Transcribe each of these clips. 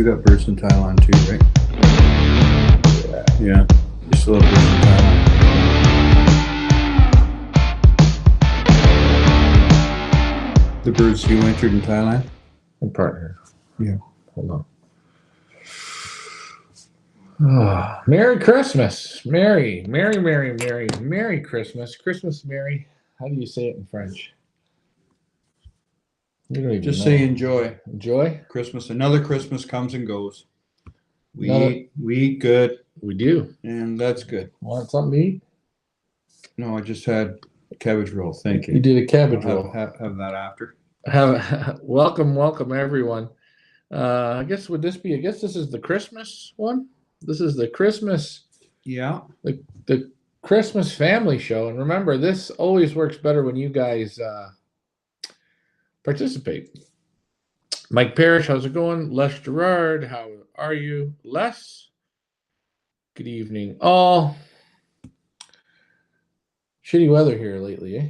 You got birds in Thailand too, right? Yeah. You still have birds in Thailand. The birds you entered in Thailand? My partner. Yeah. Hold on. Oh, Merry Christmas. Merry Christmas. Christmas Merry. How do you say it in French? You don't even Just know. say enjoy. Enjoy? Christmas. Another Christmas comes and goes. We eat good, We do. and that's good. Want something to eat? No, I just had cabbage roll. Thank you. You did a cabbage I'll roll. have that after. Welcome everyone. I guess this is the Christmas one. This is the Christmas. Yeah. The Christmas family show. And remember, this always works better when you guys participate. Mike Parrish, how's it going? Les Gerard, how are you? Les, good evening. All shitty weather here lately, eh?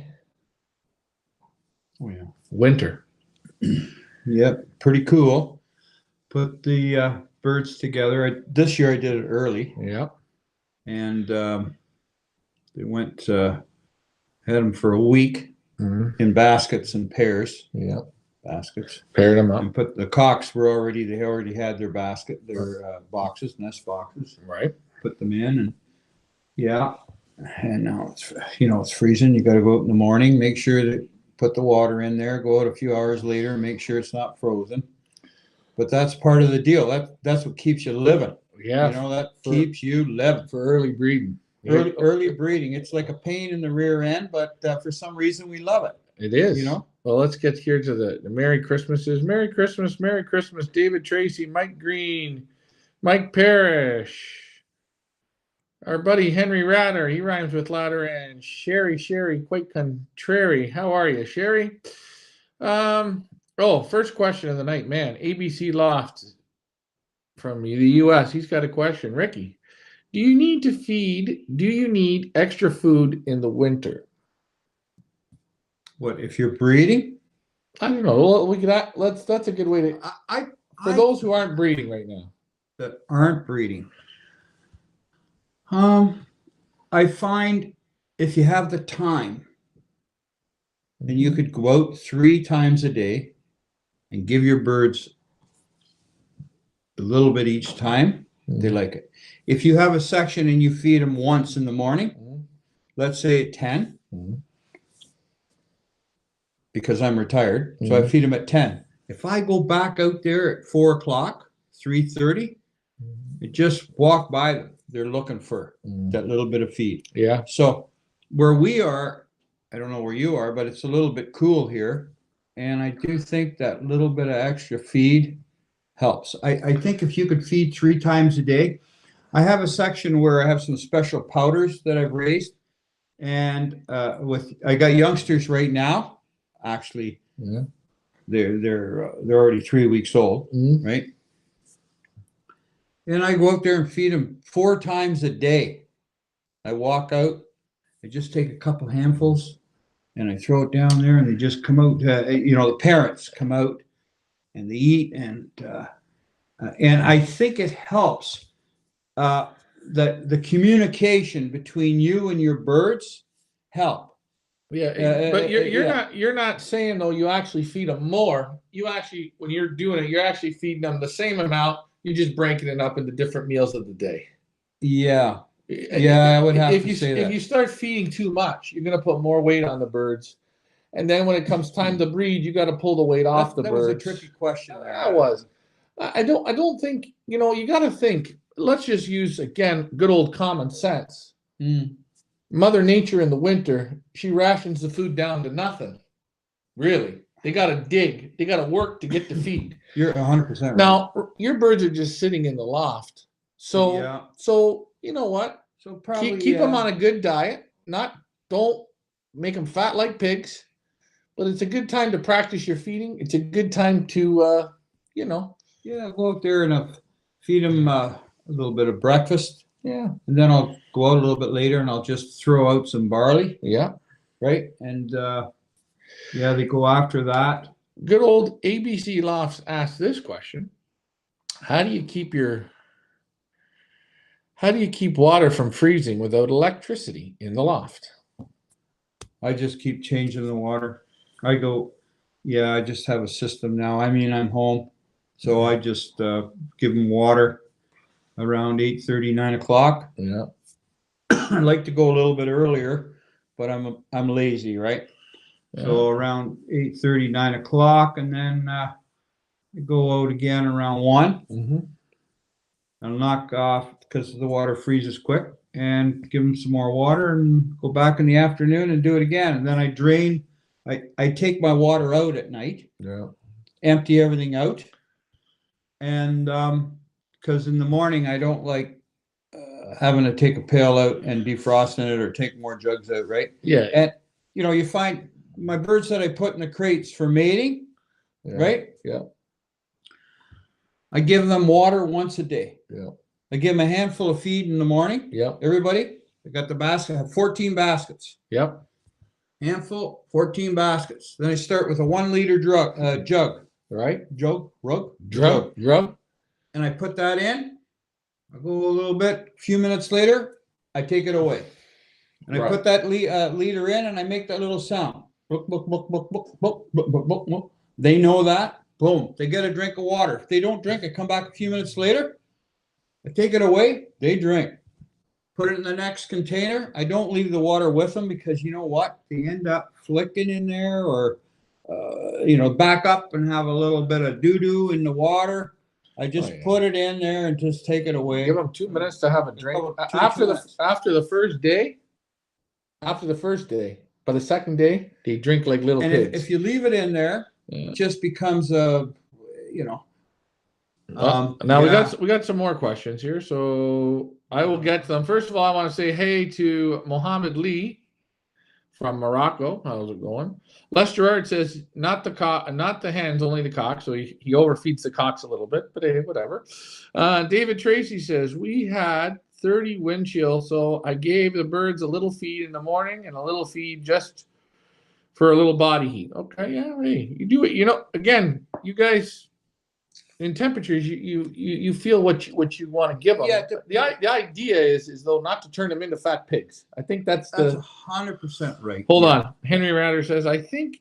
Oh, yeah. Winter. Yep. Pretty cool. Put the birds together. This year I did it early. Yep. And they went, had them for a week in baskets and pairs. Yep. Baskets. Paired them up. And put the cocks they already had their basket, their boxes, nest boxes. Right. Put them in and yeah. And now it's freezing. You got to go out in the morning, make sure that put the water in there, go out a few hours later, make sure it's not frozen. But that's part of the deal. That's what keeps you living. Yeah. That keeps you living. For early breeding. Early breeding. It's like a pain in the rear end, but for some reason we love it. It is. Well, let's get here to the Merry Christmases. Merry Christmas, David Tracy, Mike Green, Mike Parrish, our buddy Henry Ratter, he rhymes with ladder, and Sherry, quite contrary. How are you, Sherry? First question of the night, man. ABC Loft from the U.S. He's got a question. Ricky, do you need extra food in the winter? What if you're breeding? I don't know. That's a good way to. For those who aren't breeding right now. That aren't breeding. I find if you have the time, then you could go out 3 times a day and give your birds a little bit each time. They like it. If you have a section and you feed them once in the morning, let's say at 10, because I'm retired, so I feed them at 10. If I go back out there at 4 o'clock, 3:30, I just walk by them. They're looking for that little bit of feed. Yeah. So where we are, I don't know where you are, but it's a little bit cool here. And I do think that little bit of extra feed helps. I think if you could feed 3 times a day, I have a section where I have some special powders that I've raised. And I got youngsters right now. Actually, they're already 3 weeks old, right? And I go out there and feed them 4 times a day. I walk out, I just take a couple handfuls, and I throw it down there, and they just come out. The parents come out, and they eat, and I think it helps the communication between you and your birds help. Yeah, but you're not saying though you actually feed them more. You actually, when you're doing it, you're actually feeding them the same amount. You're just breaking it up into different meals of the day. Yeah, I would have to say that. If you start feeding too much, you're going to put more weight on the birds, and then when it comes time to breed, you got to pull the weight off the birds. That was a tricky question. That was. I don't think you got to think. Let's just use again good old common sense. Mother Nature in the winter, she rations the food down to nothing. Really. They got to dig. They got to work to get the feed. You're 100% right. Now, your birds are just sitting in the loft. So you know what? So probably keep them on a good diet. Don't make them fat like pigs. But it's a good time to practice your feeding. It's a good time to, Yeah, go out there and feed them a little bit of breakfast. Yeah. And then I'll go out a little bit later and I'll just throw out some barley. Yeah. Right. And they go after that. Good old ABC Lofts asked this question. How do you keep water from freezing without electricity in the loft? I just keep changing the water. I just have a system now. I mean, I'm home, so I just give them water around 8:30, 9 o'clock. Yeah. I like to go a little bit earlier, but I'm lazy, right? Yeah. So around 8:30, 9 o'clock, and then I go out again around 1. Mm-hmm. I'll knock off because the water freezes quick, and give them some more water, and go back in the afternoon and do it again. And then I drain. I take my water out at night. Yeah. Empty everything out, and because in the morning I don't like having to take a pail out and defrosting it or take more jugs out, right? Yeah. And you find my birds that I put in the crates for mating, Yeah. right? Yeah. I give them water once a day. Yeah. I give them a handful of feed in the morning. Yeah. Everybody, I got the basket. I have 14 baskets. Yep. Handful, 14 baskets. Then I start with a 1 liter jug. Right. Jug. And I put that in. I go a little bit. A few minutes later, I take it away. And I put that liter in, and I make that little sound. Book, book, book, book, book, book, book, book, book, book. They know that. Boom. They get a drink of water. If they don't drink, I come back a few minutes later. I take it away. They drink. Put it in the next container. I don't leave the water with them because you know what? They end up flicking in there or, back up and have a little bit of doo-doo in the water. I just put it in there and just take it away. Give them 2 minutes to have a drink. After the first day, by the second day, they drink like little pigs. If you leave it in there, it just becomes Now we got some more questions here, so I will get to them. First of all, I want to say hey to Mohammed Lee from Morocco. How's it going? Les Gerard says not the hens, only the cocks. So he overfeeds the cocks a little bit, but hey, whatever. David Tracy says we had 30 wind chill, so I gave the birds a little feed in the morning and a little feed just for a little body heat. Okay, yeah, hey, you do it. Again, you guys. In temperatures, you feel what you want to give them. Yeah, the idea is though not to turn them into fat pigs. I think that's 100% right. Hold on, Henry Ratter says I think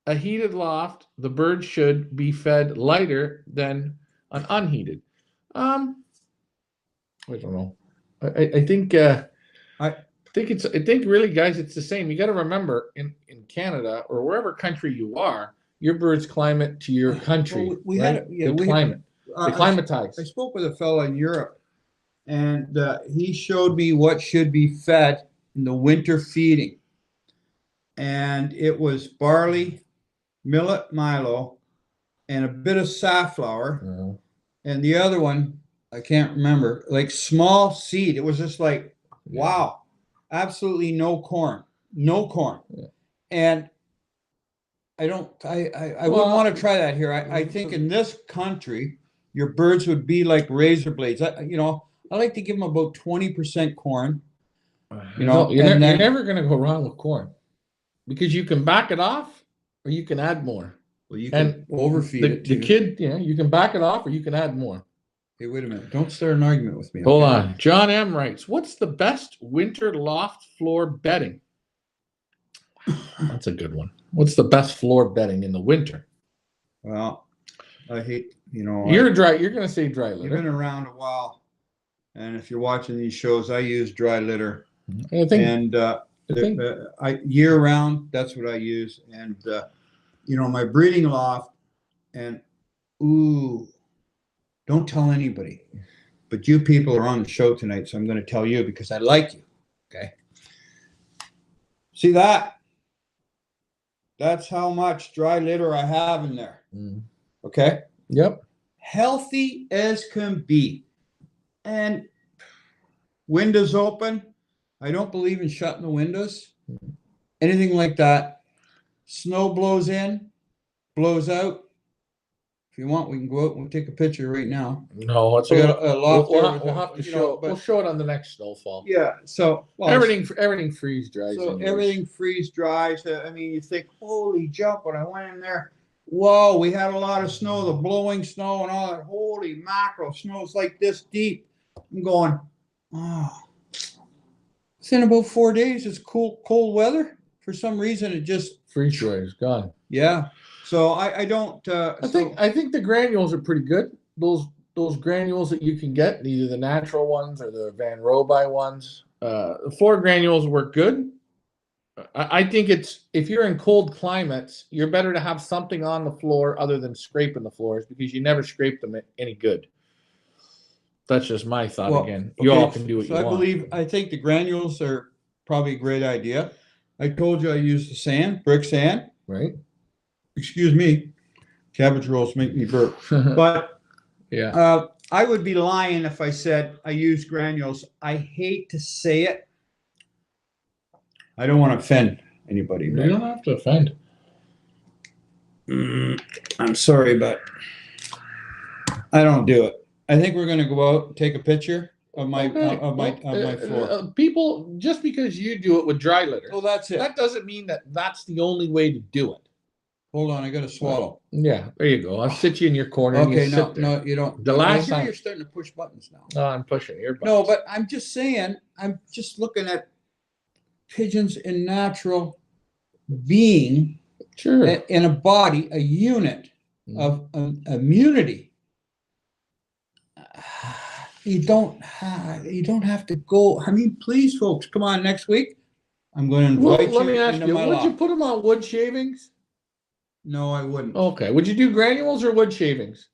a heated loft the birds should be fed lighter than an unheated. I don't know. I think really, guys, it's the same. You got to remember in Canada or wherever country you are. Your birds climate to your country. They climatize. I spoke with a fellow in Europe, and he showed me what should be fed in the winter feeding. And it was barley, millet, milo, and a bit of safflower. Mm-hmm. And the other one, I can't remember, like small seed. It was just like, wow, absolutely no corn. Yeah. And I wouldn't want to try that here. I think in this country, your birds would be like razor blades. I like to give them about 20% corn. You're never going to go wrong with corn because you can back it off or you can add more. Well, you can overfeed it too. The kid, you can back it off or you can add more. Hey, wait a minute. Don't start an argument with me. Hold on. John M. writes, what's the best winter loft floor bedding? That's a good one. What's the best floor bedding in the winter? Well, I hate, You're going to say dry litter. You've been around a while. And if you're watching these shows, I use dry litter. Year round, that's what I use. And, my breeding loft and, don't tell anybody. But you people are on the show tonight, so I'm going to tell you because I like you. Okay. See that? That's how much dry litter I have in there. Mm. Okay? Yep. Healthy as can be. And windows open. I don't believe in shutting the windows. Anything like that. Snow blows in, blows out. If you want, we can go out and take a picture right now. No, it's we'll have to show. We'll show it on the next snowfall. Yeah. So everything freeze dries. So everything freeze dries. You think, holy jump! When I went in there, whoa, we had a lot of snow, the blowing snow and all that. Holy mackerel, snow's like this deep. I'm going, oh. Within about 4 days, it's cold weather. For some reason, it just Freeze dry is gone. yeah. So I don't. I think the granules are pretty good. Those granules that you can get, either the natural ones or the Van Roby ones. The 4 granules work good. I think it's, if you're in cold climates, you're better to have something on the floor other than scraping the floors, because you never scrape them any good. That's just my thought. Well, again. You okay, all can do what so you want. I think the granules are probably a great idea. I told you I use the sand, brick sand. Right. Excuse me, cabbage rolls make me burp. But yeah, I would be lying if I said I use granules. I hate to say it. I don't want to offend anybody. you don't have to offend. I'm sorry, but I don't do it. I think we're going to go out and take a picture of my floor. People, just because you do it with dry litter, Well, that's it. that doesn't mean that that's the only way to do it. Hold on, I got to swallow. Yeah, there you go. I'll sit you in your corner. Okay, and no, no, you don't. The last time you're starting to push buttons now. No, I'm pushing your buttons. No, but I'm just saying. I'm just looking at pigeons in natural being, sure, in a body, a unit of immunity. You don't have to go. I mean, please, folks, come on next week. I'm going to invite you. Let me ask you: would you loft. put them on wood shavings? No, I wouldn't. Okay. Would you do granules or wood shavings?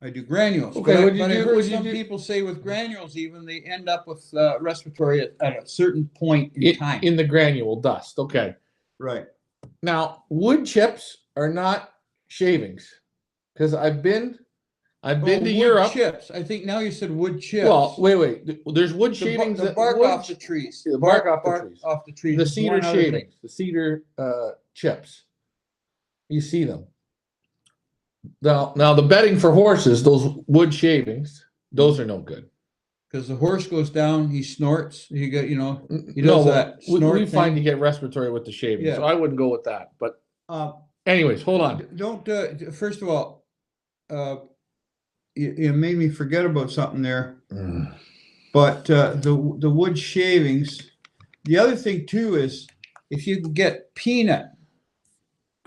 I do granules. Okay. But I heard some people say with granules, even they end up with respiratory at a certain point in time. In the granule dust. Okay. Right. Now, wood chips are not shavings, because I've been to Europe. Chips. I think now you said wood chips. Well, wait. There's wood shavings. The bark off the trees. The bark off the trees. The is cedar one other shavings. thing. The cedar chips. You see them. Now the bedding for horses, those wood shavings, those are no good. Because the horse goes down, he snorts. He does that. Snort we find you get respiratory with the shavings, Yeah. so I wouldn't go with that. But anyways, hold on. Don't. First of all, you made me forget about something there. But the wood shavings. The other thing too is if you can get peanut.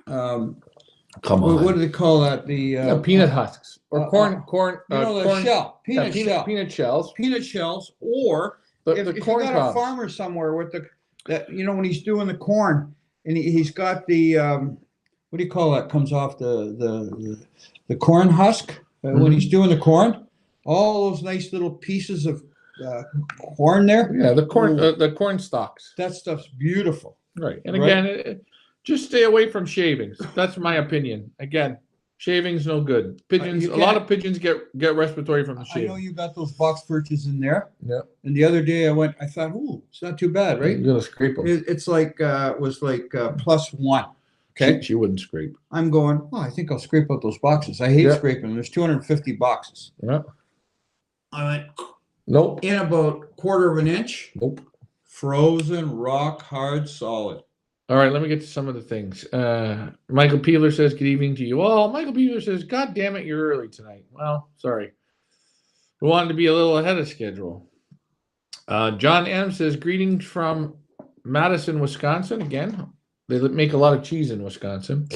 Come on. What do they call that? The peanut husks or corn. The shell. Peanut shell. Peanut shells. Peanut shells, or if you corn got cobs. a farmer somewhere with when he's doing the corn and he's got the what do you call that? Comes off the corn husk when he's doing the corn. All those nice little pieces of corn there. Yeah, the corn stalks. That stuff's beautiful. Right, and again, just stay away from shavings. That's my opinion. Again, shavings no good. Pigeons. A lot of pigeons get respiratory from the shaving. I know you got those box perches in there. Yeah. And the other day I thought, ooh, it's not too bad, right? You're gonna scrape them. It's like +1. Okay. She wouldn't scrape. I'm going, I think I'll scrape out those boxes. I hate scraping them. There's 250 boxes. Yeah. I went, nope. In about 1/4 of an inch. Nope. Frozen, rock hard, solid. All right, let me get to some of the things. Michael Peeler says, good evening to you all. Michael Peeler says, God damn it, you're early tonight. Well, sorry. We wanted to be a little ahead of schedule. John M. says, greetings from Madison, Wisconsin. Again, they make a lot of cheese in Wisconsin.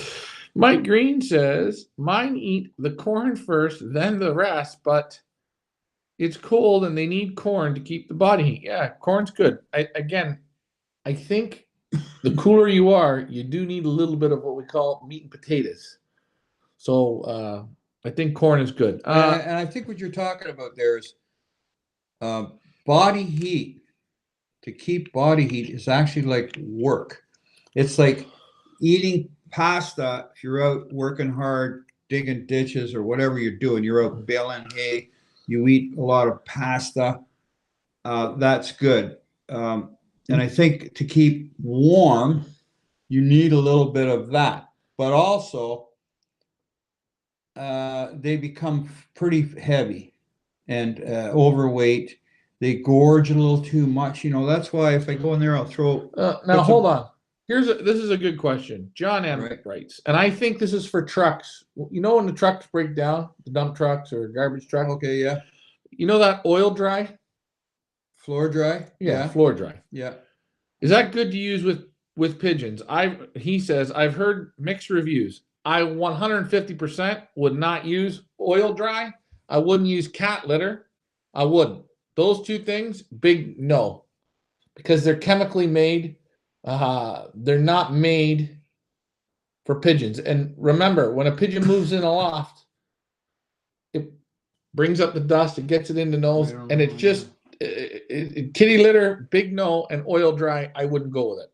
Mike Green says, mine eat the corn first, then the rest, but it's cold and they need corn to keep the body heat. Yeah, corn's good. I think the cooler you are, you do need a little bit of what we call meat and potatoes. So I think corn is good. And I think what you're talking about there is body heat. To keep body heat is actually like work. It's like eating pasta. If you're out working hard, digging ditches or whatever you're doing, you're out baling hay, you eat a lot of pasta. That's good. And I think to keep warm, you need a little bit of that. But also, they become pretty heavy and overweight. They gorge a little too much. That's why if I go in there, I'll throw. Now, hold on. This is a good question. John M. Right. writes, and I think this is for trucks. You know when the trucks break down, the dump trucks or garbage truck? Okay, yeah. You know that oil dry? Floor dry? Yeah, floor dry. Yeah. Is that good to use with pigeons? He says I've heard mixed reviews. I 150% would not use oil dry. I wouldn't use cat litter. I wouldn't. Those two things, big no, because they're chemically made. They're not made for pigeons. And remember, when a pigeon moves in a loft, it brings up the dust, it gets it in the nose, and it's just kitty litter, big no, and oil dry. I wouldn't go with it.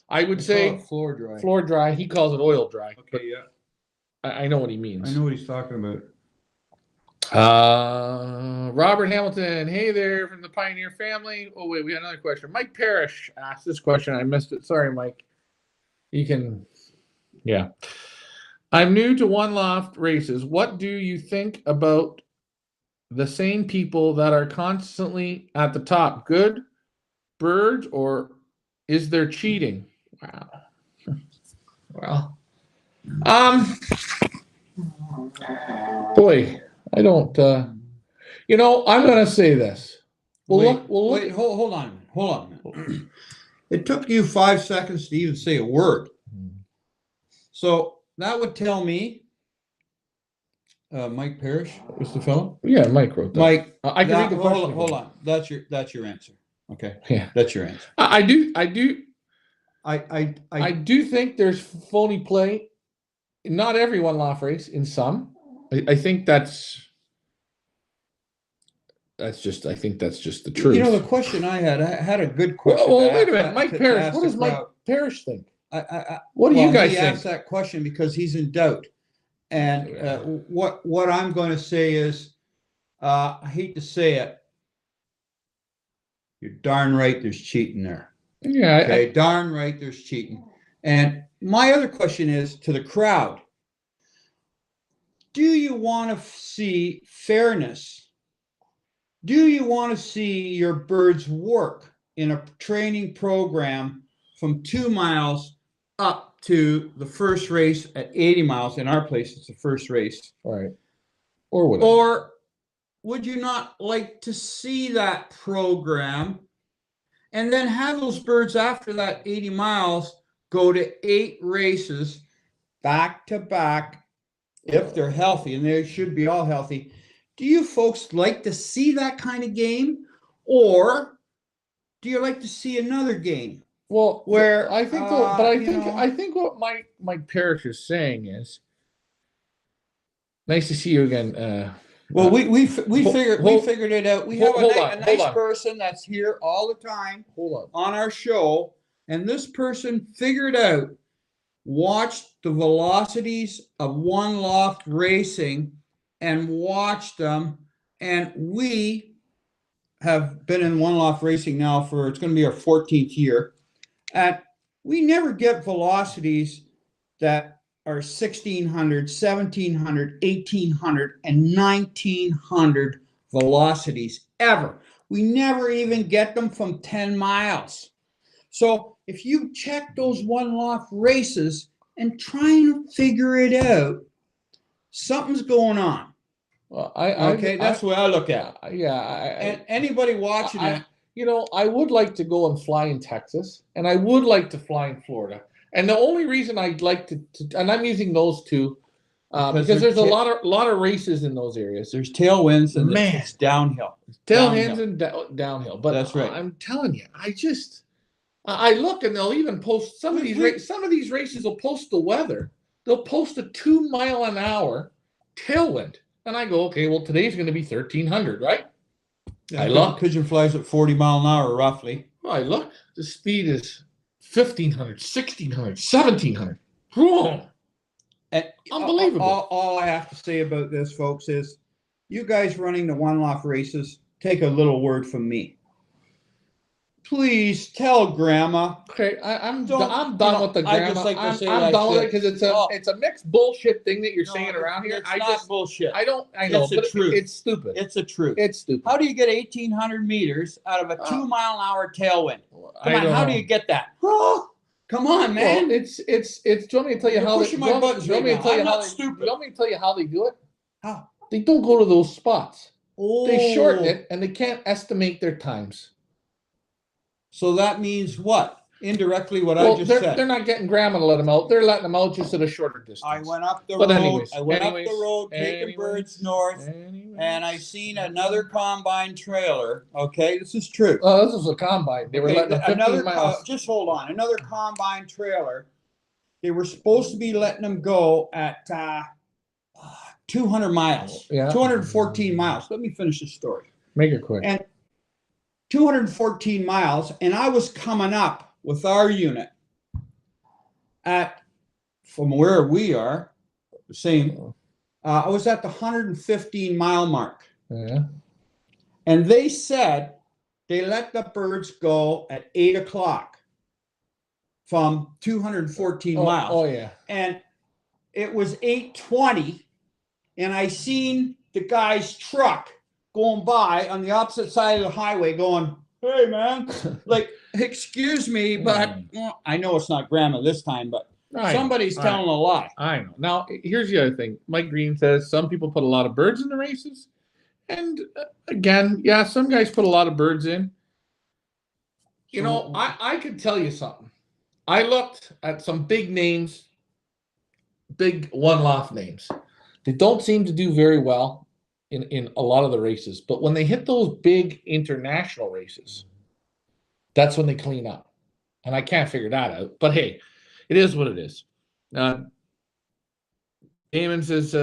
I would say floor dry. Floor dry. He calls it oil dry. Okay, yeah. I know what he means. I know what he's talking about. Robert Hamilton, hey there from the Pioneer family. Oh wait, we got another question. Mike Parrish asked this question. I missed it. Sorry, Mike. You can, yeah. I'm new to One Loft races. What do you think about the same people that are constantly at the top? Good birds, or is there cheating? Wow. Well, boy, I don't. You know, I'm going to say this. Wait, hold on a minute. It took you 5 seconds to even say a word. So that would tell me, Mike Parrish was the fellow? Yeah, Mike wrote that. Mike, I can read the question. Hold on. That's your answer. Okay. Yeah, that's your answer. I do think there's phony play. Not every One Loft race. In some, I think that's just. I think that's just the truth. You know, the question I had a good question. Well, wait a minute, Mike Parrish. What does Mike Parrish think? What do you guys think? He asked that question because he's in doubt. And what I'm going to say is, I hate to say it, you're darn right there's cheating there. Yeah. Okay, darn right there's cheating. And my other question is to the crowd. Do you want to see fairness? Do you want to see your birds work in a training program from 2 miles up to the first race at 80 miles? In our place, it's the first race. All right. Or whatever. Or would you not like to see that program and then have those birds after that 80 miles go to 8 races back to back if they're healthy, and they should be all healthy? Do you folks like to see that kind of game, or do you like to see another game? Well, where I think, I think what Mike Parrish is saying is, nice to see you again. Well, we figured it out. We have a nice person that's here all the time. Hold on our show, and this person figured out, watched the velocities of One Loft racing, and watched them. And we have been in One Loft racing now for, it's going to be our 14th year. And we never get velocities that are 1,600, 1,700, 1,800, and 1,900 velocities ever. We never even get them from 10 miles. So if you check those One Loft races and try and figure it out, something's going on. Well, that's the way I look at it. Yeah. And anybody watching it, you know, I would like to go and fly in Texas, and I would like to fly in Florida. And the only reason I'd like to and I'm using those two because there's a lot of races in those areas. There's tailwinds and it's downhill. Tailwinds and downhill. But that's right. I'm telling you, I look, and they'll even post some of these races will post the weather. They'll post a 2 mile an hour tailwind. And I go, okay, well, today's going to be 1,300, right? Yeah, I look. Pigeon flies at 40 mile an hour, roughly. Well, I look. The speed is 1,500, 1,600, 1,700. Whoa. And unbelievable. All I have to say about this, folks, is you guys running the One Loft races, take a little word from me. Please tell Grandma. Okay, I'm done with the Grandma. I'm done with it because it's a mixed bullshit thing that you're saying around here. It's not bullshit. I know, it's the truth. It's stupid. It's the truth. It's stupid. How do you get 1,800 meters out of a 2 mile an hour tailwind? Come on, how do you get that? Come on, man. Well, it's. Do you want me to tell you You're how? pushing Do my you buttons want right me to now. tell I'm you how not they? Do stupid. you want me to tell you how they do it? How? They don't go to those spots. They shorten Oh, it, and they can't estimate their times. so that means what? Indirectly, what I Well, just they're said. not getting grandma to let them out. They're letting them out just at a shorter distance. I went up the But road. anyways, I went up the road, taking birds north, and I seen another combine trailer. Okay, this is true. Oh, this was a combine. They were Okay, letting them 15 miles. just hold on. Another combine trailer. They were supposed to be letting them go at 200 miles. Yeah. 214 miles. Let me finish the story. Make it quick. And 214 miles, and I was coming up with our unit at from where we are, the same. I was at the 115 mile mark. Yeah. And they said they let the birds go at 8 o'clock from 214 miles. Oh, yeah. And it was 8:20, and I seen the guy's truck going by on the opposite side of the highway going, hey, man, like, excuse me, but well, I know it's not grandma this time, but somebody's telling a lie. I know. Now, here's the other thing. Mike Green says some people put a lot of birds in the races. And again, yeah, some guys put a lot of birds in. You know, I could tell you something. I looked at some big names, big one Loft names. They don't seem to do very well in a lot of the races. But when they hit those big international races, that's when they clean up. And I can't figure that out. But hey, it is what it is. Damon says,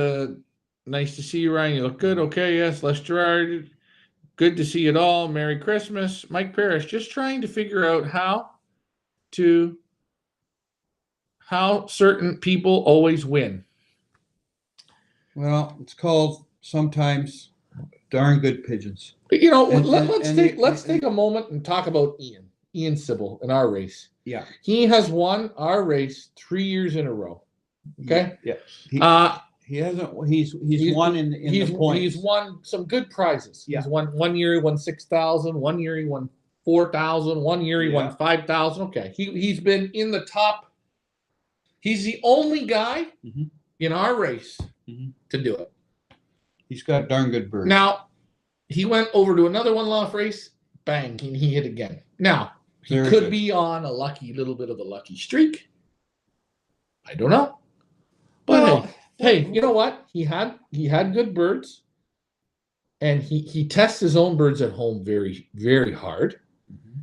nice to see you, Ryan. You look good. Okay, yes. Les Gerard, good to see it all. Merry Christmas. Mike Parrish, just trying to figure out how certain people always win. Well, it's called sometimes darn good pigeons. But, you know, let's take a moment and talk about Ian Sybil in our race. Yeah. He has won our race 3 years in a row. Okay. Yeah. He hasn't. He's won in the points. He's won some good prizes. Yeah. He's won 1 year he won 6,000. 1 year he won 4,000. 1 year he won 5,000. Okay. He's been in the top. He's the only guy in our race to do it. He's got darn good birds. Now, he went over to another one Loft race. Bang! He hit again. Now he could be on a little bit of a lucky streak. I don't know. But hey, you know what? He had good birds, and he tests his own birds at home very, very hard,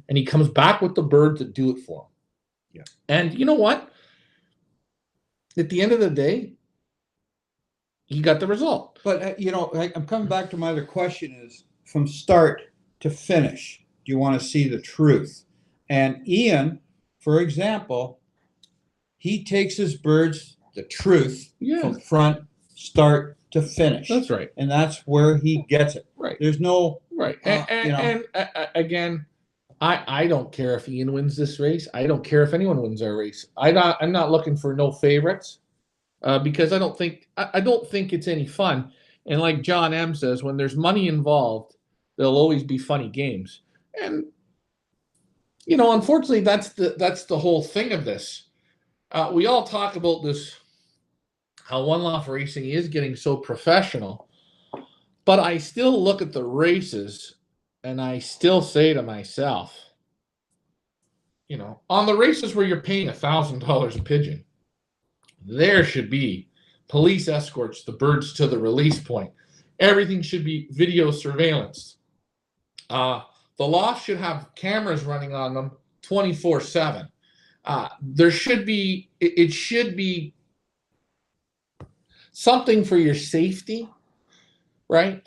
and he comes back with the birds that do it for him. Yeah. And you know what? At the end of the day, he got the result. But you know, I'm coming back to my other question: is from start to finish, do you want to see the truth? And Ian, for example, he takes his birds the truth from front, start to finish. That's right. And that's where he gets it. Right. There's no right. And again, I don't care if Ian wins this race. I don't care if anyone wins our race. I'm not looking for no favorites because I don't think it's any fun. And like John M says, when there's money involved, there'll always be funny games. And you know, unfortunately, that's the whole thing of this. We all talk about this, how One Loft Racing is getting so professional, but I still look at the races and I still say to myself, you know, on the races where you're paying $1,000 a pigeon, there should be police escorts the birds to the release point. Everything should be video surveillance. The loft should have cameras running on them 24/7. There should be, it should be something for your safety, right?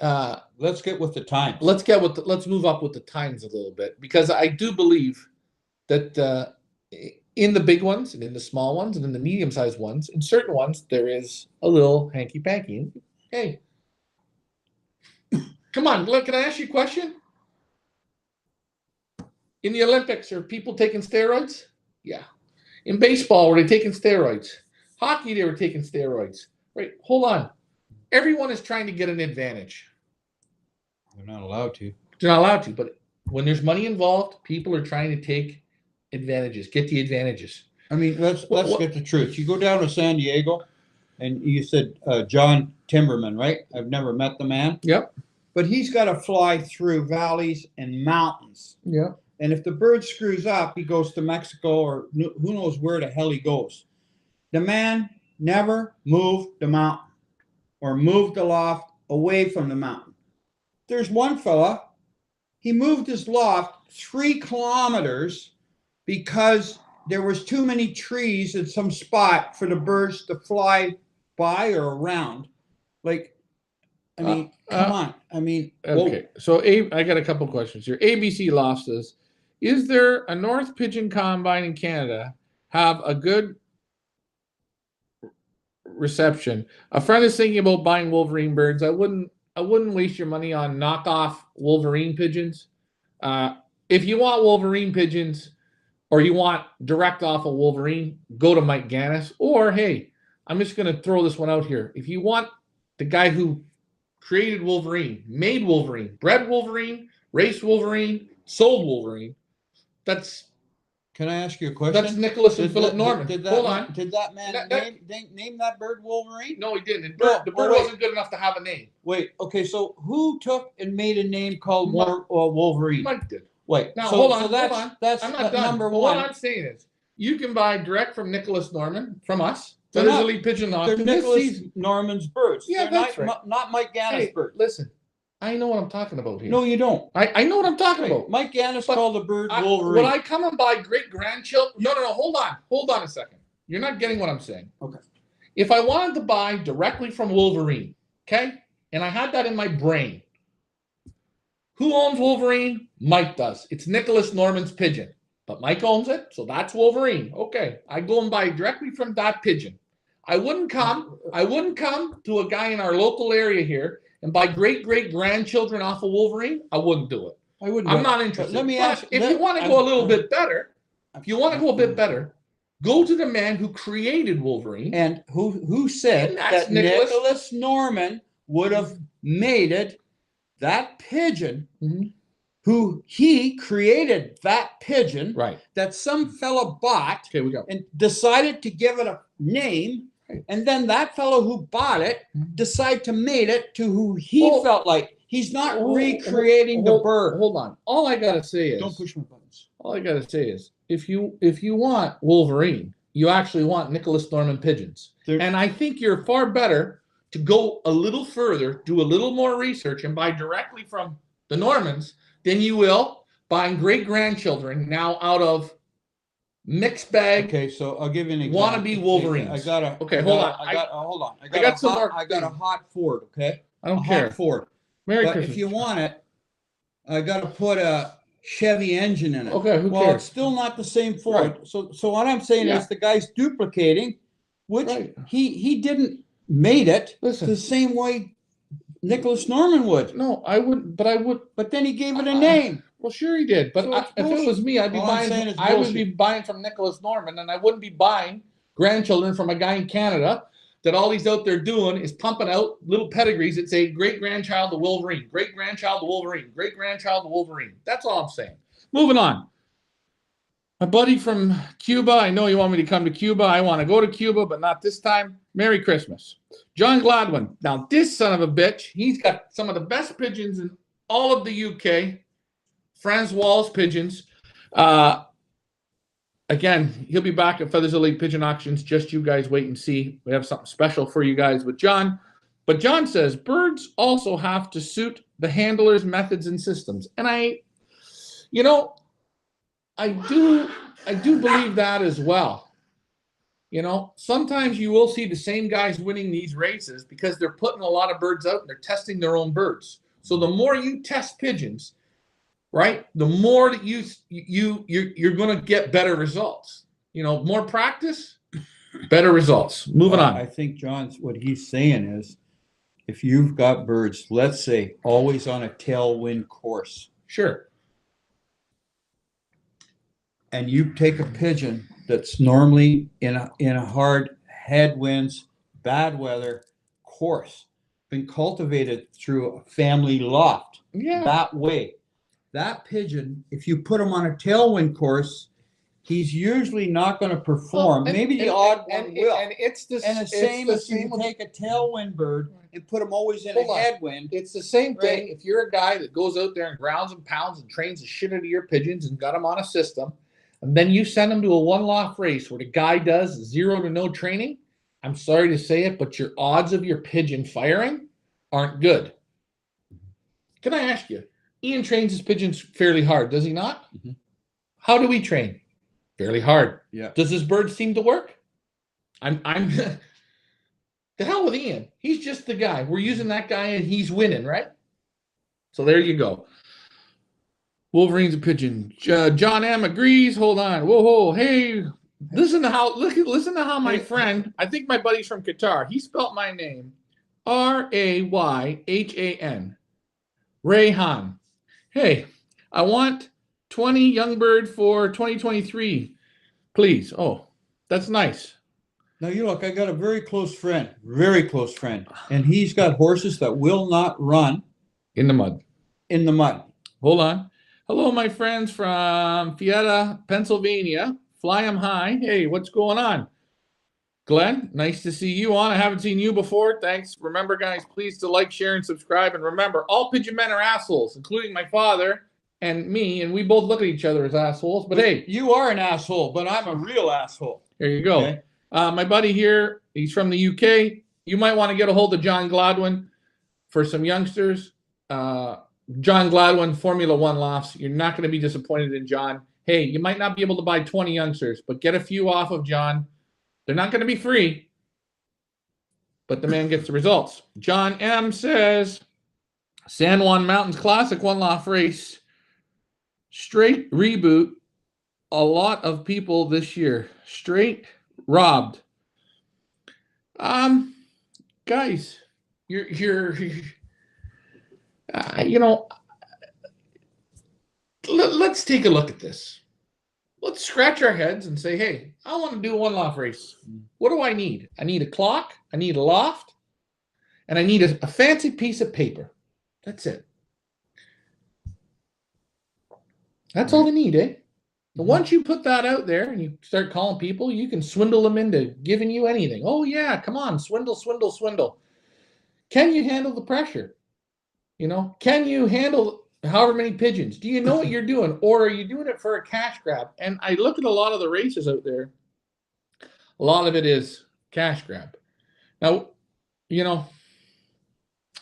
Let's get with the times. Let's move up with the times a little bit, because I do believe that in the big ones and in the small ones and in the medium-sized ones, in certain ones, there is a little hanky-panky. Hey, come on, look, can I ask you a question? In the Olympics, are people taking steroids? Yeah. In baseball, were they taking steroids? Hockey, they were taking steroids. Right, hold on. Everyone is trying to get an advantage. They're not allowed to. They're not allowed to, but when there's money involved, people are trying to take advantages, get the advantages. I mean, let's What- get the truth. You go down to San Diego, and you said John Timberman, right? I've never met the man, Yep. but he's got to fly through valleys and mountains. Yep. And if the bird screws up, he goes to Mexico or who knows where the hell he goes. The man never moved the mountain or moved the loft away from the mountain. There's one fella, he moved his loft 3 kilometers because there was too many trees at some spot for the birds to fly by or around. Like, I mean, come on. I mean, Okay. So I got a couple questions here. ABC Loft says, is there a North Pigeon Combine in Canada have a good reception? A friend is thinking about buying Wolverine birds. I wouldn't waste your money on knockoff Wolverine pigeons. If you want Wolverine pigeons or you want direct off of Wolverine, go to Mike Gannis. Or hey, I'm just going to throw this one out here. If you want the guy who created Wolverine, made Wolverine, bred Wolverine, raced Wolverine, sold Wolverine, can I ask you a question? that's Nicholas and Philip Norman. Hold on. Did that man name that bird Wolverine? No, he didn't. No, The bird wasn't good enough to have a name. Wait, okay, so who took and made a name called Wolverine? Mike did. Wait, Now, so, hold on, so that's, hold on. that's I'm not done. number But one. what I'm saying is, you can buy direct from Nicholas Norman, from us. They're There's not- Elite Pigeon They're Auction. Nicholas Norman's birds. Yeah, They're that's not Mike Gannis Hey, birds. listen, I know what I'm talking about here. No, you don't. I know what I'm talking Hey, about. Mike Gannis But called the bird When Wolverine. I come and buy great grandchildren, no, hold on a second. You're not getting what I'm saying. Okay. If I wanted to buy directly from Wolverine, okay, and I had that in my brain, who owns Wolverine? Mike does. It's Nicholas Norman's pigeon, but Mike owns it, so that's Wolverine. Okay, I go and buy directly from that pigeon. I wouldn't come to a guy in our local area here and buy great grandchildren off of Wolverine. I wouldn't do it. I wouldn't. I'm not interested. Let me But ask. if you want to go a little bit better, go to the man who created Wolverine. And who said And that's that Nicholas Norman would have mated that pigeon? Mm-hmm. Who he created that pigeon Right. that some fella bought Okay, we go. and decided to give it a name, and then that fellow who bought it decided to mate it to who he felt like. He's not recreating the bird. Hold on. All I gotta say is, Don't push my buttons. all I gotta say is, if you want Wolverine, you actually want Nicholas Norman pigeons. And I think you're far better to go a little further, do a little more research, and buy directly from the Normans than you will buying great grandchildren now out of mixed bag. Okay, so I'll give you an example. Wannabe Wolverines. I got a. Okay, hold on. Hold on. I got some more I got a hot Ford. Okay. I don't a care. Hot Ford. Merry But Christmas. if you want it, I got to put a Chevy engine in it. Okay, who Well, cares? it's still not the same Ford. Right. So what I'm saying Yeah. is the guy's duplicating, which Right. he didn't made it Listen. the same way Nicholas Norman would. No, I wouldn't, but I would. But then he gave it a name. Well, sure he did, but So it's if it bullshit. was me, I'd be All I'm buying. saying is I would bullshit. be buying from Nicholas Norman, and I wouldn't be buying grandchildren from a guy in Canada that all he's out there doing is pumping out little pedigrees that say great grandchild to Wolverine, great grandchild to Wolverine, great grandchild to Wolverine. That's all I'm saying. Moving on. My buddy from Cuba, I know you want me to come to Cuba. I want to go to Cuba, but not this time. Merry Christmas. John Gladwin. Now, this son of a bitch, he's got some of the best pigeons in all of the UK. Francois pigeons. Again, he'll be back at Feathers Elite Pigeon Auctions. Just you guys wait and see. We have something special for you guys with John. But John says, birds also have to suit the handler's methods and systems. And I do believe that as well. Sometimes you will see the same guys winning these races because they're putting a lot of birds out and they're testing their own birds. So the more you test pigeons, right, the more that you're going to get better results. More practice, better results. Moving on. I think what he's saying is, if you've got birds, let's say always on a tailwind course, Sure. and you take a pigeon that's normally in a hard headwinds, bad weather course, been cultivated through a family loft, Yeah. that way, that pigeon, if you put him on a tailwind course, he's usually not going to perform. Maybe the odd one will. And it's the same as you with, take a tailwind bird and put him always in a Hold on. headwind. it's the same thing. Right. If you're a guy that goes out there and grounds and pounds and trains the shit out of your pigeons and got them on a system, and then you send them to a one loft race where the guy does 0 to no training, I'm sorry to say it, but your odds of your pigeon firing aren't good. Can I ask you? Ian trains his pigeons fairly hard, does he not? Mhm. How do we train? Fairly hard. Yeah. Does this bird seem to work? I'm the hell with Ian. He's just the guy. We're using that guy and he's winning, right? So there you go. Wolverine's a pigeon. John M agrees. Hold on. Whoa, hey, listen to how my friend, I think my buddy's from Qatar. He spelt my name Rayhan. Rayhan. Hey, I want 20 young bird for 2023, please. Oh, that's nice. Now you look, I got a very close friend, and he's got horses that will not run in the mud. Hold on. Hello, my friends from Fietta, Pennsylvania. Fly 'em high. Hey, what's going on? Glenn, nice to see you on. I haven't seen you before. Thanks. Remember, guys, please to like, share, and subscribe. And remember, all pigeon men are assholes, including my father and me. And we both look at each other as assholes. But hey, you are an asshole, but I'm a real asshole. There you go. Okay. My buddy here, he's from the UK. You might want to get a hold of John Gladwin for some youngsters. John Gladwin, Formula One Lofts. You're not going to be disappointed in John. Hey, you might not be able to buy 20 youngsters, but get a few off of John. They're not going to be free, but the man gets the results. John M says, San Juan Mountains Classic One Loft race. Straight reboot. A lot of people this year. Straight robbed. Guys, you're let's take a look at this. Let's scratch our heads and say, hey, I want to do a one loft race. What do I need? I need a clock, I need a loft, and I need a fancy piece of paper. That's it. That's all they need, eh? But once you put that out there and you start calling people, you can swindle them into giving you anything. Oh, yeah, come on, swindle. Can you handle the pressure? Can you handle however many pigeons? Do you know what you're doing? Or are you doing it for a cash grab? And I look at a lot of the races out there. A lot of it is cash grab. Now,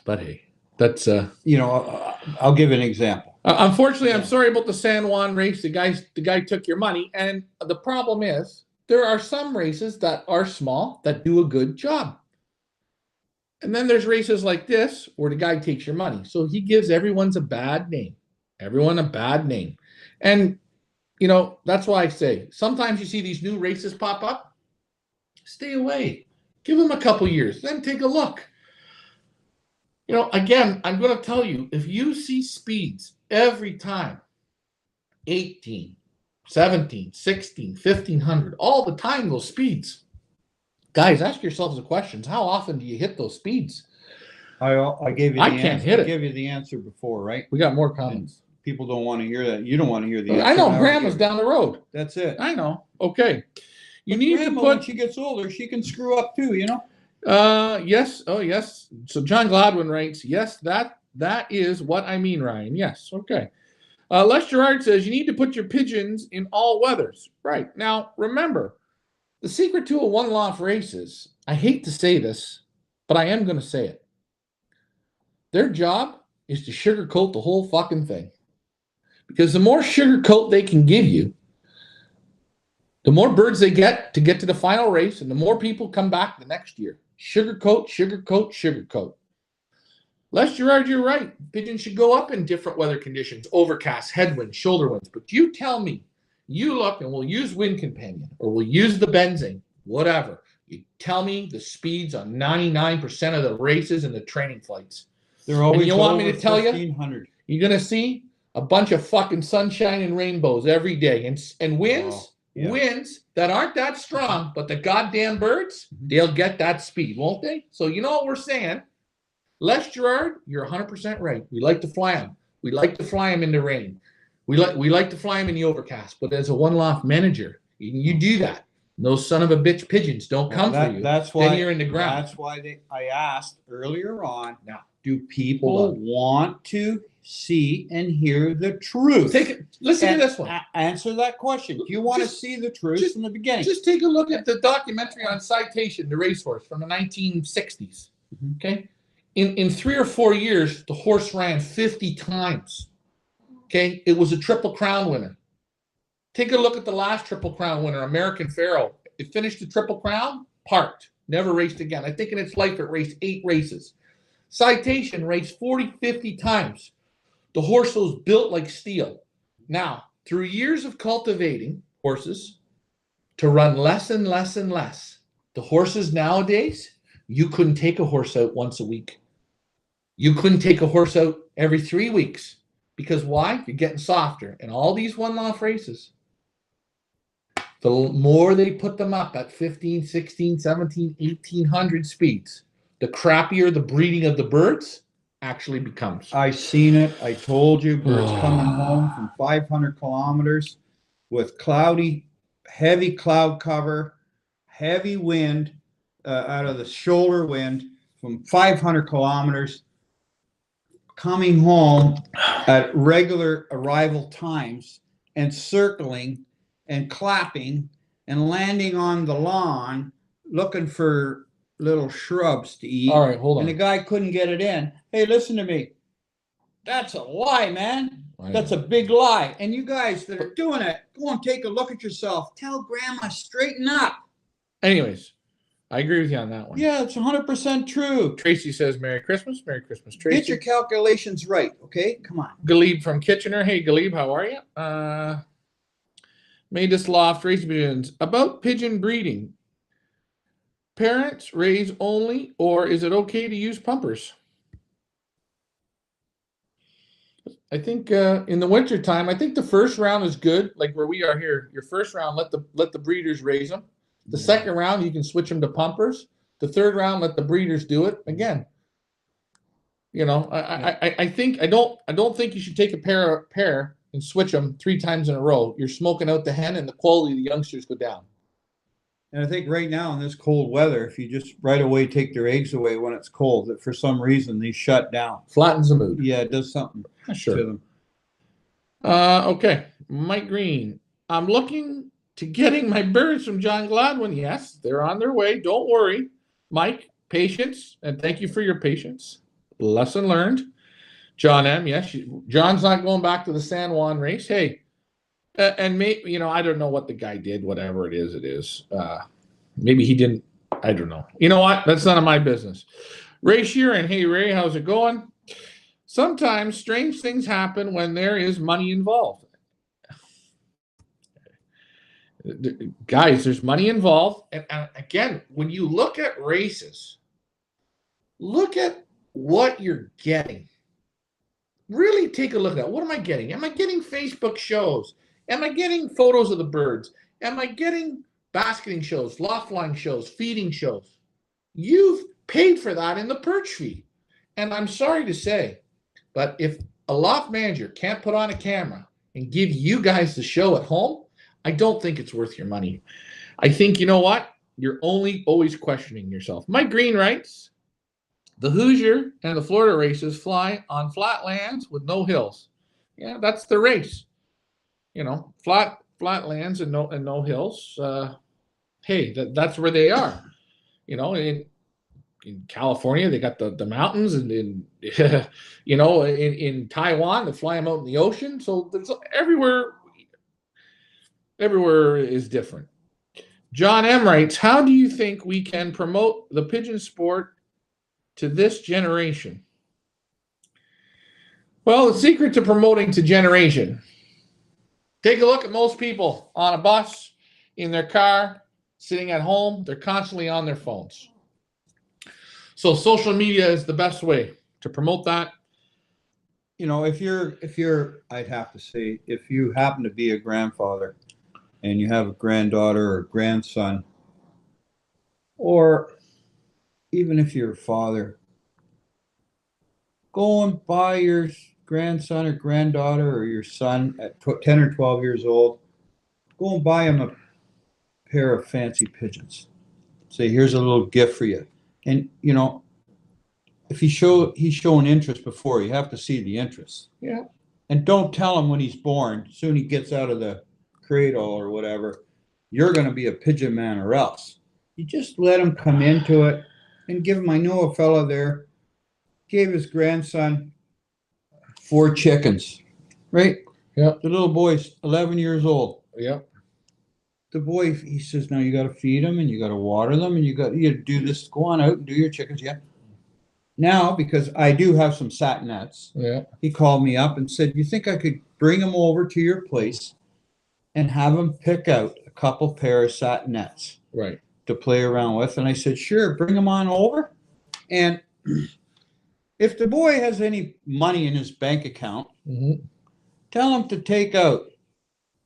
but hey, that's... I'll give an example. Unfortunately, I'm sorry about the San Juan race. The guy took your money. And the problem is there are some races that are small that do a good job. And then there's races like this where the guy takes your money. So he gives everyone a bad name. And, that's why I say sometimes you see these new races pop up. Stay away. Give them a couple years. Then take a look. Again, I'm going to tell you, if you see speeds every time, 18, 17, 16, 1500, all the time those speeds. Guys, ask yourselves the questions. How often do you hit those speeds? I gave you the answer. I can't hit it. I gave you the answer before, right? We got more comments. And people don't want to hear that. You don't want to hear the answer. I know. Grandma's down the road. That's it. I know. Okay. You need to put... When she gets older, she can screw up too, Yes. Oh, yes. So John Gladwin writes, yes, that is what I mean, Ryan. Yes. Okay. Les Gerard says you need to put your pigeons in all weathers. Right. Now, remember, the secret to a one loft race is, I hate to say this, but I am going to say it. Their job is to sugarcoat the whole fucking thing. Because the more sugarcoat they can give you, the more birds they get to the final race, and the more people come back the next year. Sugarcoat. Les Gerard, you're right. Pigeons should go up in different weather conditions, overcast, headwinds, shoulder winds. But you tell me, you look, and we'll use Wind Companion, or we'll use the benzing, whatever. You tell me the speeds on 99% of the races and the training flights. They're always. And you want me to tell you? 1,500. You're gonna see a bunch of fucking sunshine and rainbows every day, and winds. Wow. Yeah. Winds that aren't that strong, but the goddamn birds, they'll get that speed, won't they? So you know what we're saying. Les Gerard, you're 100% right. We like to fly them. We like to fly them in the rain. We like to fly them in the overcast, but as a one loft manager, you do that. Those son of a bitch pigeons don't come for you. That's why, then you're in the ground. That's why I asked earlier on, Now, do people want to see and hear the truth? Listen to this one. Answer that question. Do you want to see the truth from the beginning? Just take a look at the documentary on Citation, the racehorse from the 1960s. Mm-hmm. Okay. In 3 or 4 years, the horse ran 50 times. Okay. It was a Triple Crown winner. Take a look at the last Triple Crown winner, American Pharaoh. It finished the Triple Crown, parked, never raced again. I think in its life it raced 8 races. Citation raced 40, 50 times. The horse was built like steel. Now, through years of cultivating horses to run less and less and less, the horses nowadays, you couldn't take a horse out once a week. You couldn't take a horse out every 3 weeks. Because why? You're getting softer. And all these one-off races, the more they put them up at 15, 16, 17, 1800 speeds, the crappier the breeding of the birds actually becomes. I seen it. I told you, birds coming home from 500 kilometers with cloudy, heavy cloud cover, heavy wind out of the shoulder wind from 500 kilometers, coming home at regular arrival times and circling and clapping and landing on the lawn looking for little shrubs to eat. All right, hold on. And the guy couldn't get it in. Hey, listen to me. That's a lie, man. That's a big lie. And you guys that are doing it, go and take a look at yourself. Tell grandma, straighten up. Anyways, I agree with you on that one. Yeah, it's 100% true. Tracy says, Merry Christmas. Merry Christmas, Tracy. Get your calculations right, okay? Come on. Galib from Kitchener. Hey, Galib, how are you? Made this Loft race pigeons. About pigeon breeding. Parents raise only, or is it okay to use pumpers? I think in the wintertime, I think the first round is good, like where we are here. Your first round, let the breeders raise them. The second round, you can switch them to pumpers. The third round, let the breeders do it. Again, you know, I don't think you should take a pair and switch them 3 times in a row. You're smoking out the hen, and the quality of the youngsters go down. And I think right now in this cold weather, if you just right away take their eggs away when it's cold, that for some reason they shut down. Flattens the mood. Yeah, it does something sure. to them. Okay, Mike Green. I'm looking to getting my birds from John Gladwin. Yes, they're on their way. Don't worry. Mike, patience, and thank you for your patience. Lesson learned. John M., yes, John's not going back to the San Juan race. Hey, and maybe, you know, I don't know what the guy did, whatever it is. Maybe he didn't, I don't know. You know what? That's none of my business. Ray Sheeran. Hey, Ray, how's it going? Sometimes strange things happen when there is money involved. Guys, there's money involved. And again, when you look at races, look at what you're getting. Really take a look at that. What am I getting? Am I getting Facebook shows? Am I getting photos of the birds? Am I getting basketing shows, loft flying shows, feeding shows? You've paid for that in the perch fee. And I'm sorry to say, but if a loft manager can't put on a camera and give you guys the show at home, I don't think it's worth your money. I think, you know what? You're only always questioning yourself. Mike Green writes, the Hoosier and the Florida races fly on flat lands with no hills. Yeah, that's the race. You know, flat lands and no hills. Hey, that's where they are. You know, in California, they got the mountains, and in you know, in Taiwan, they fly them out in the ocean. So there's everywhere is different. John M. writes, how do you think we can promote the pigeon sport to this generation? Well, the secret to promoting to generation, take a look at most people on a bus, in their car, sitting at home. They're constantly on their phones. So social media is the best way to promote that. You know, if you're, I'd have to say, if you happen to be a grandfather and you have a granddaughter or grandson, or even if you're a father, go and buy your grandson or granddaughter or your son at 10 or 12 years old, go and buy him a pair of fancy pigeons. Say, here's a little gift for you. And, you know, if he's showing interest before, you have to see the interest. Yeah. And don't tell him when he's born, soon he gets out of the cradle or whatever, you're going to be a pigeon man or else. You just let him come into it and give him. I know a fellow there gave his grandson 4 chickens, right? Yeah. The little boy's 11 years old. Yeah. The boy, he says, now you got to feed them and you got to water them and you do this. Go on out and do your chickens. Yeah. Now, because I do have some sat nets, Yeah. he called me up and said, you think I could bring them over to your place and have them pick out a couple pair of sat nets Right. to play around with? And I said, sure, bring them on over. And if the boy has any money in his bank account, tell him to take out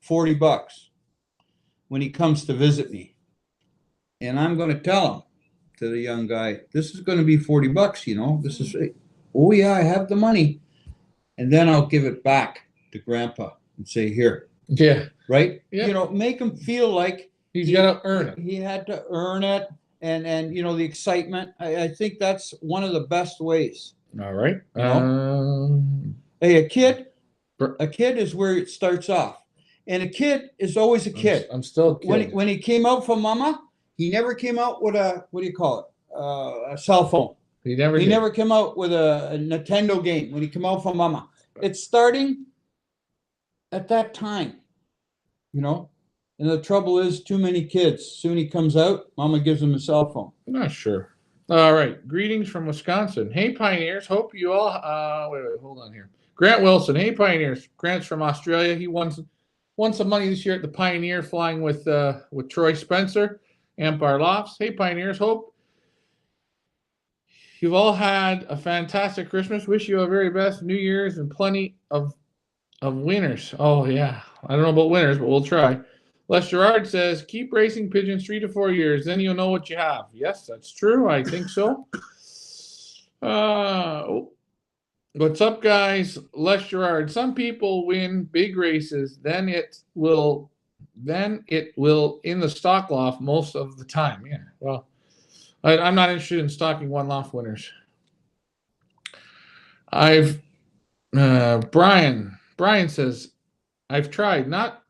$40 when he comes to visit me. And I'm going to tell him, to the young guy, this is going to be $40, you know, this is, oh yeah, I have the money. And then I'll give it back to grandpa and say, here. Yeah. Right? Yeah. You know, make him feel like he's got to earn it. He had to earn it. And you know, the excitement, I think that's one of the best ways. All right. You know? Hey, a kid is where it starts off. And a kid is always a kid. I'm still a kid. When he came out from mama, he never came out with a, what do you call it? A cell phone. He never came out with a Nintendo game when he came out from mama. It's starting at that time, you know? And the trouble is, too many kids. Soon he comes out, mama gives him a cell phone. I'm not sure. All right. Greetings from Wisconsin. Hey, Pioneers. Hope you all, wait, hold on here. Grant Wilson. Hey, Pioneers. Grant's from Australia. He won some money this year at the Pioneer flying with Troy Spencer. Empire Lofts. Hey, Pioneers. Hope you've all had a fantastic Christmas. Wish you a very best New Year's and plenty of winners. Oh, yeah. I don't know about winners, but we'll try. Les Gerard says, keep racing pigeons 3 to 4 years. Then you'll know what you have. Yes, that's true. I think so. What's up, guys? Les Gerard. Some people win big races. Then it will in the stock loft most of the time. Yeah, well, I'm not interested in stocking one loft winners. Brian says, I've tried. Not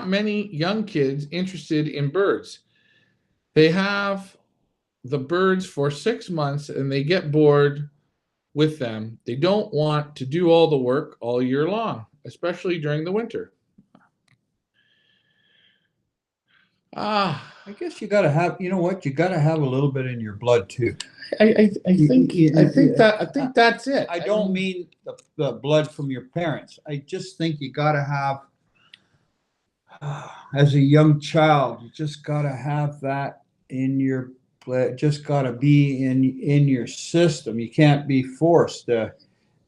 many young kids interested in birds. They have the birds for 6 months and they get bored with them. They don't want to do all the work all year long, especially during the winter. I guess you got to have, you know what? You got to have a little bit in your blood too. I think that's it. I don't mean the blood from your parents. I just think you got to have, as a young child, you just got to have that in your blood. Just got to be in your system. You can't be forced. I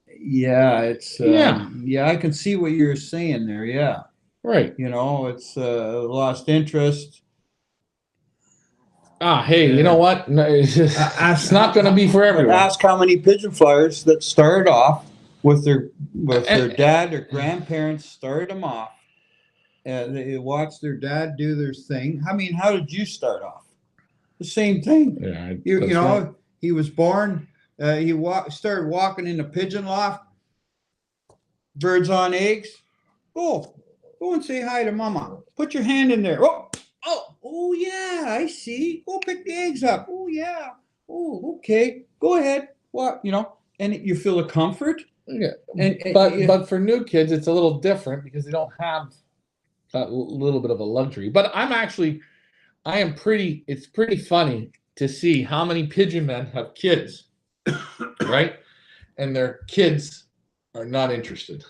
can see what you're saying there. Yeah. Right. You know, it's lost interest. Hey, you know what? No, it's not going to be for everyone. Ask how many pigeon flyers that started off with their dad or grandparents started them off. They watched their dad do their thing. I mean, how did you start off? The same thing. Yeah, you know, he was born. He started walking in the pigeon loft. Birds on eggs. Go and say hi to mama. Put your hand in there. Oh yeah, I see. Go pick the eggs up. Oh yeah. Oh, okay. Go ahead. What, you know? And you feel a comfort. Yeah. But for new kids, it's a little different because they don't have a little bit of a luxury. But it's pretty funny to see how many pigeon men have kids, right? And their kids are not interested.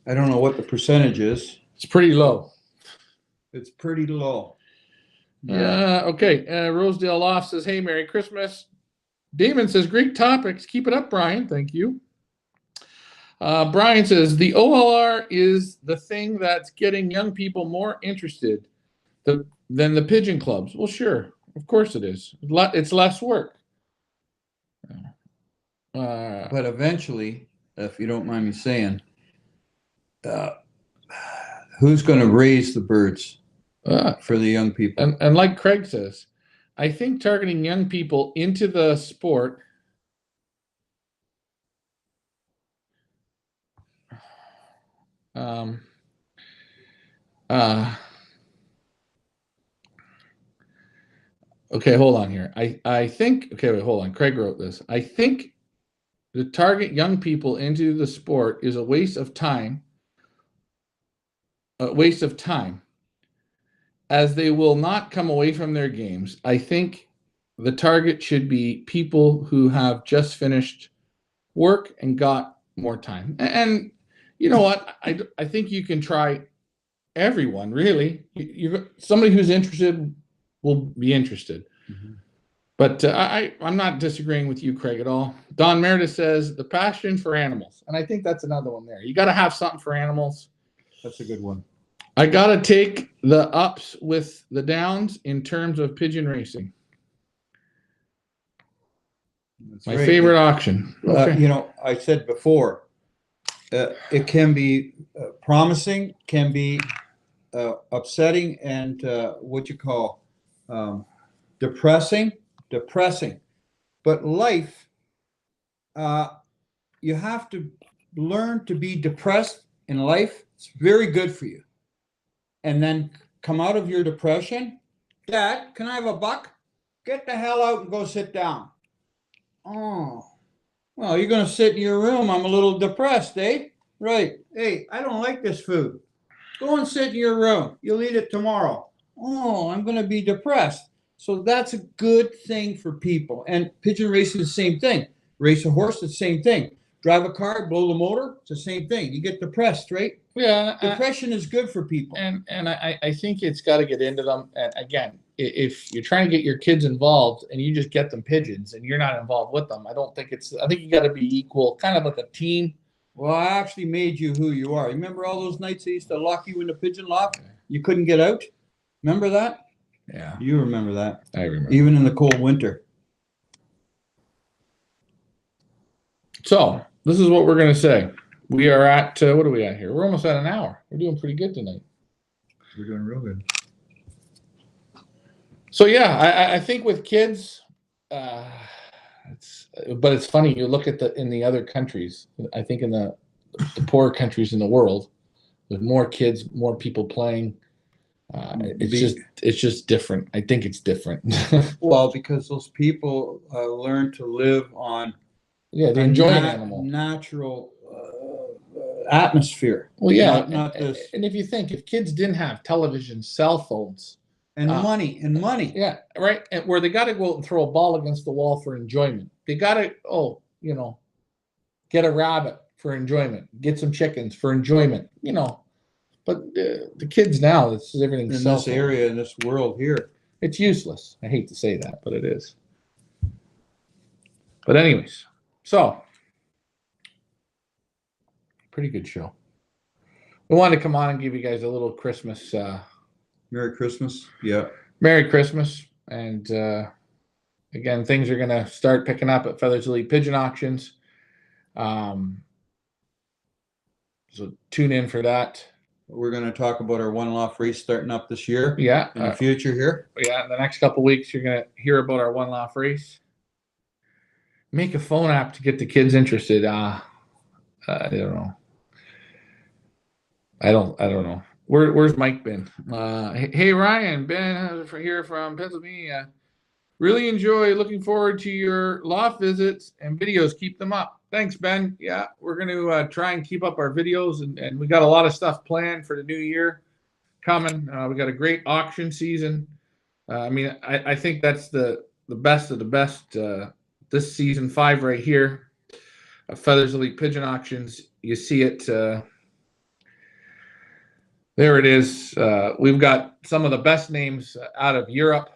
I don't know what the percentage is. It's pretty low. It's pretty low. Yeah. Okay. Rosedale Loft says, hey, Merry Christmas. Damon says, great topics. Keep it up, Brian. Thank you. Brian says, the OLR is the thing that's getting young people more interested than the pigeon clubs. Well, sure. Of course it is. It's less work. But eventually, if you don't mind me saying, uh, who's going to raise the birds for the young people? And like Craig says, I think targeting young people into the sport okay, hold on here. I think, okay, wait, hold on. Craig wrote this. I think to target young people into the sport is a waste of time, as they will not come away from their games. I think the target should be people who have just finished work and got more time. And you know what? I think you can try everyone, really. Somebody who's interested will be interested. Mm-hmm. But I'm not disagreeing with you, Craig, at all. Don Meredith says the passion for animals. And I think that's another one there. You got to have something for animals. That's a good one. I got to take the ups with the downs in terms of pigeon racing. That's my right. favorite auction. Okay. You know, I said before, it can be promising, can be upsetting, and what you call depressing. But life, you have to learn to be depressed in life. It's very good for you. And then come out of your depression. Dad, can I have a buck? Get the hell out and go sit down. Oh, well, you're going to sit in your room. I'm a little depressed, eh? Right. Hey, I don't like this food. Go and sit in your room. You'll eat it tomorrow. Oh, I'm going to be depressed. So that's a good thing for people. And pigeon racing is the same thing. Race a horse, it's the same thing. Drive a car, blow the motor, it's the same thing. You get depressed, right? Yeah. Depression is good for people. And I think it's got to get into them. And again, if you're trying to get your kids involved and you just get them pigeons and you're not involved with them, I think you got to be equal, kind of like a team. Well, I actually made you who you are. Remember all those nights I used to lock you in the pigeon loft? You couldn't get out? Remember that? Yeah. You remember that. I remember. Even in the cold winter. So this is what we're going to say. We are at, what are we at here? We're almost at an hour. We're doing pretty good tonight. We're doing real good. So yeah, I think with kids, but it's funny. You look at in the other countries. I think in the poorer countries in the world, there's more kids, more people playing. It's just different. I think it's different. Well, because those people learn to live on they enjoy an animal. Natural atmosphere. Well, yeah, not this. And if you think, if kids didn't have television, cell phones, and money, yeah, right, and where they got to go out and throw a ball against the wall for enjoyment, they got to, get a rabbit for enjoyment, get some chickens for enjoyment, But the kids now, everything in this area, in this world here, it's useless. I hate to say that, but it is. But anyways, so pretty good show. We wanted to come on and give you guys a little Christmas. Merry Christmas. Yeah. Merry Christmas. And again, things are going to start picking up at Feathers Elite Pigeon Auctions. So tune in for that. We're going to talk about our One Loft race starting up this year. Yeah. In the future here. Yeah. In the next couple of weeks, you're going to hear about our One Loft race. Make a phone app to get the kids interested. I don't know. I don't know. Where's Mike been? Hey Ryan, Ben here from Pennsylvania. Really enjoy. Looking forward to your loft visits and videos. Keep them up. Thanks, Ben. Yeah, we're going to try and keep up our videos, and we got a lot of stuff planned for the new year coming. We got a great auction season. I think that's the best of the best. This season 5 right here, Feathers Elite Pigeon Auctions. You see it. There it is. We've got some of the best names out of Europe.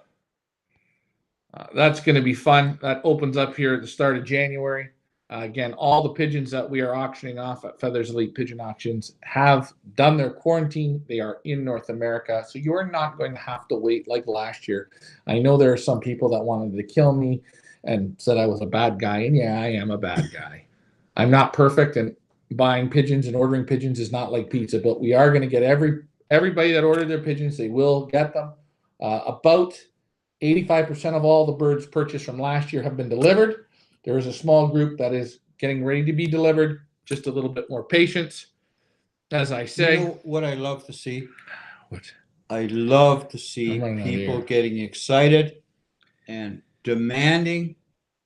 That's going to be fun. That opens up here at the start of January. Again, all the pigeons that we are auctioning off at Feathers Elite Pigeon Auctions have done their quarantine. They are in North America. So you're not going to have to wait like last year. I know there are some people that wanted to kill me and said I was a bad guy. And yeah, I am a bad guy. I'm not perfect, and buying pigeons and ordering pigeons is not like pizza, but we are going to get everybody that ordered their pigeons, they will get them. About 85% of all the birds purchased from last year have been delivered. There is a small group that is getting ready to be delivered. Just a little bit more patience. As I say, You know what I love to see? what? I love to see I'm running out of people air. getting excited and demanding,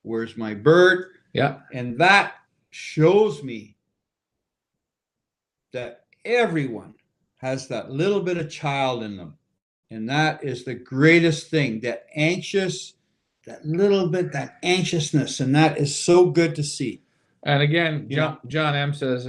where's my bird? Yeah. And that shows me that everyone has that little bit of child in them. And that is the greatest thing, that little bit, that anxiousness. And that is so good to see. And again, You know? John M says,